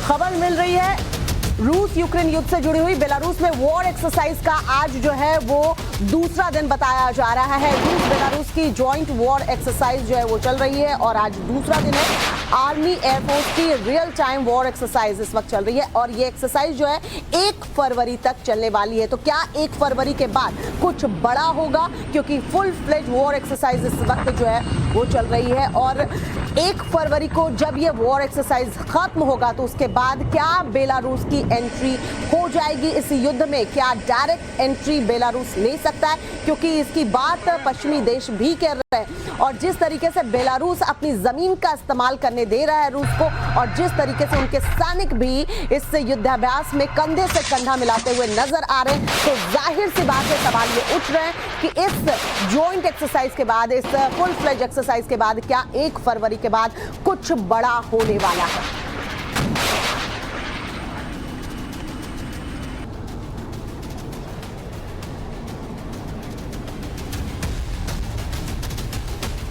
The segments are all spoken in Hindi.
खबर मिल रही है रूस यूक्रेन युद्ध से जुड़ी हुई। बेलारूस में वॉर एक्सरसाइज का आज जो है वो दूसरा दिन बताया जा रहा है। रूस बेलारूस की जॉइंट वॉर एक्सरसाइज जो है वो चल रही है और आज दूसरा दिन है। आर्मी एयरफोर्स की रियल टाइम वॉर एक्सरसाइज इस वक्त चल रही है और ये एक्सरसाइज जो है 1 फरवरी तक चलने वाली है। तो क्या 1 फरवरी के बाद कुछ बड़ा होगा, क्योंकि फुल फ्लेज वॉर एक्सरसाइज इस वक्त जो है वो चल रही है और 1 फरवरी को जब ये वॉर एक्सरसाइज खत्म होगा तो उसके बाद क्या बेलारूस की एंट्री हो जाएगी इस युद्ध में? क्या डायरेक्ट एंट्री बेलारूस ले सकता है? क्योंकि इसकी बात पश्चिमी देश भी कर रहे हैं और जिस तरीके से बेलारूस अपनी जमीन का इस्तेमाल करने दे रहा है रूस को और जिस तरीके से उनके सैनिक भी इस युद्धाभ्यास में कंधे से कंधा मिलाते हुए नजर आ रहे हैं, तो जाहिर सी बात है सवाल ये उठ रहे हैं कि इस जॉइंट एक्सरसाइज के बाद, इस फुल फ्लेज एक्सरसाइज के बाद क्या 1 फरवरी के बाद कुछ बड़ा होने वाला है?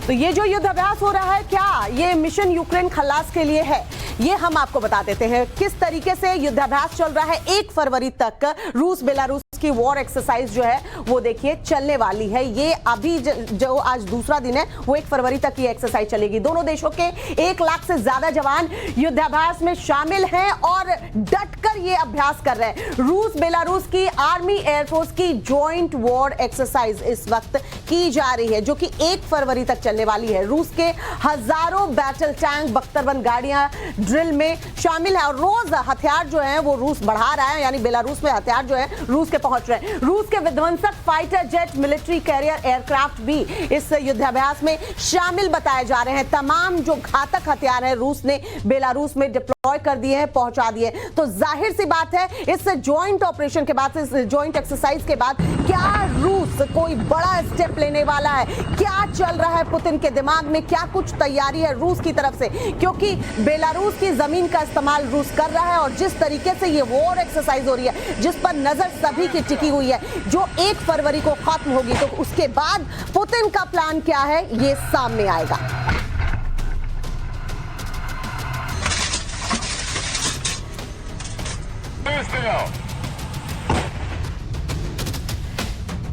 तो ये जो युद्धाभ्यास हो रहा है, क्या ये मिशन यूक्रेन खलास के लिए है? ये हम आपको बता देते हैं किस तरीके से युद्धाभ्यास चल रहा है। 1 फरवरी तक रूस बेलारूस की वॉर एक्सरसाइज जो है वो देखिए चलने वाली है। ये अभी जो आज दूसरा दिन है वो 1 फरवरी तक ये एक्सरसाइज चलेगी। दोनों देशों के 1 लाख से ज्यादा जवान युद्धाभ्यास में शामिल हैं और डटकर ये अभ्यास कर रहे हैं। रूस बेलारूस की आर्मी एयरफोर्स की जॉइंट वॉर एक्सरसाइज इस वक्त की जा रही है जो कि 1 फरवरी तक चलने वाली है। रूस के हजारों बैटल टैंक, बख्तरबंद गाड़ियां ड्रिल में शामिल है और रोज हथियार जो है वो रूस बढ़ा रहा है, यानी बेलारूस में हथियार जो है रूस के पहुंच रहे हैं। रूस के विध्वंसक fighter jet, military carrier aircraft भी इस युद्धाभ्यास में शामिल बताए जा रहे हैं। तमाम जो घातक हथियार है रूस ने बेलारूस में डिप्लॉय कर दिए हैं, पहुंचा दिए। तो जाहिर सी बात है इस जॉइंट ऑपरेशन के बाद, इस जॉइंट एक्सरसाइज के बाद क्या रूस कोई बड़ा स्टेप लेने वाला है? क्या चल रहा है पुतिन के दिमाग में? क्या कुछ तैयारी है रूस की तरफ से? क्योंकि बेलारूस की जमीन का इस्तेमाल रूस कर रहा है और जिस तरीके से ये वॉर एक्सरसाइज हो रही है जिस पर नजर सभी की टिकी हुई है, जो 1 फरवरी को खत्म होगी, तो उसके बाद पुतिन का प्लान क्या है ये सामने आएगा।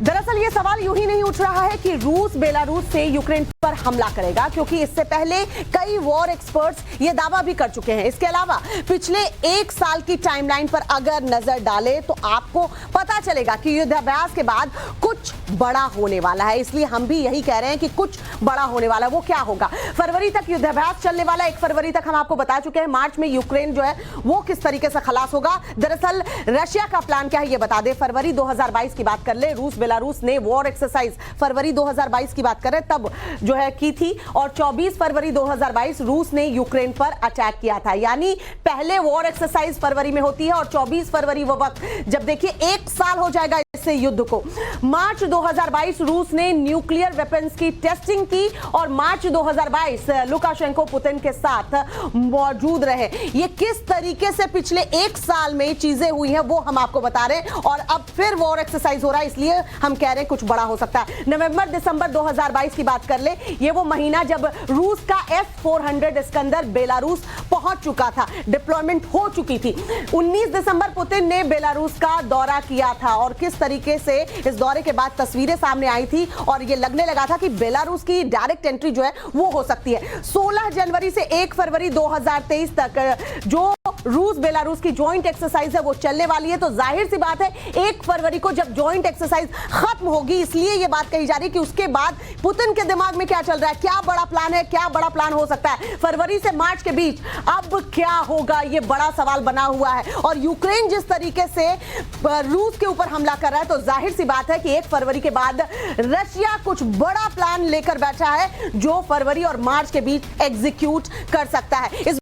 दरअसल ये सवाल यूं ही नहीं उठ रहा है कि रूस बेलारूस से यूक्रेन पर हमला करेगा, क्योंकि इससे पहले कई वॉर एक्सपर्ट्स ये दावा भी कर चुके हैं। इसके अलावा पिछले 1 साल की टाइमलाइन पर अगर नजर डाले तो आपको पता चलेगा कि युद्धाभ्यास के बाद कुछ बड़ा होने वाला है। इसलिए हम भी यही कह रहे हैं कि कुछ बड़ा होने वाला है। वो क्या होगा? फरवरी तक युद्धाभ्यास चलने वाला है। 1 फरवरी तक हम आपको बता चुके हैं। मार्च में यूक्रेन जो है वो किस तरीके से खलास होगा। दरअसल रशिया का प्लान क्या है ये बता दें। फरवरी 2022 की बात कर ले, रूस बेलारूस ने वॉर एक्सरसाइज फरवरी 2022 की बात करें तब जो है की थी और 24 फरवरी 2022 रूस ने यूक्रेन पर अटैक किया था। यानी पहले वॉर एक्सरसाइज फरवरी में होती है और 24 फरवरी वो वक्त जब देखिए 1 साल हो जाएगा इस युद्ध को। मार्च 2022 रूस ने न्यूक्लियर वेपन्स की टेस्टिंग की और मार्च 2022 लुकाशेंको पुतिन के साथ मौजूद रहे। ये किस तरीके से पिछले 1 साल में चीजें हुई हैं वो हम आपको बता रहे हैं और अब फिर वॉर एक्सरसाइज हो रहा है, इसलिए हम कह रहे हैं कुछ बड़ा हो सकता है। नवंबर दिसंबर 2022 की बात कर ले, ये वो महीना जब रूस का S-400 इस्कंदर बेलारूस पहुंच चुका था, डिप्लॉयमेंट हो चुकी थी। 19 दिसंबर पुतिन ने बेलारूस का दौरा किया था और किस तरीके से इस दौरे के बाद तस्वीरें सामने आई थी और ये लगने लगा था कि बेलारूस की डायरेक्ट एंट्री जो है वो हो सकती है। 16 जनवरी से 1 फरवरी 2023 तक जो रूस बेलारूस की जॉइंट एक्सरसाइज है वो चलने वाली है। तो जाहिर सी बात है 1 फरवरी को जब जॉइंट एक्सरसाइज खत्म होगी, इसलिए ये बात कही जा रही है कि उसके बाद पुतिन के दिमाग में क्या चल रहा है, क्या बड़ा प्लान है, क्या बड़ा प्लान हो सकता है। फरवरी से मार्च के बीच अब क्या होगा ये बड़ा सवाल बना हुआ है और यूक्रेन जिस तरीके से रूस के ऊपर हमला कर रहा है तो जाहिर सी बात है कि 1 फरवरी के बाद रशिया कुछ बड़ा प्लान लेकर बैठा है जो फरवरी और मार्च के बीच एग्जीक्यूट कर सकता है। इस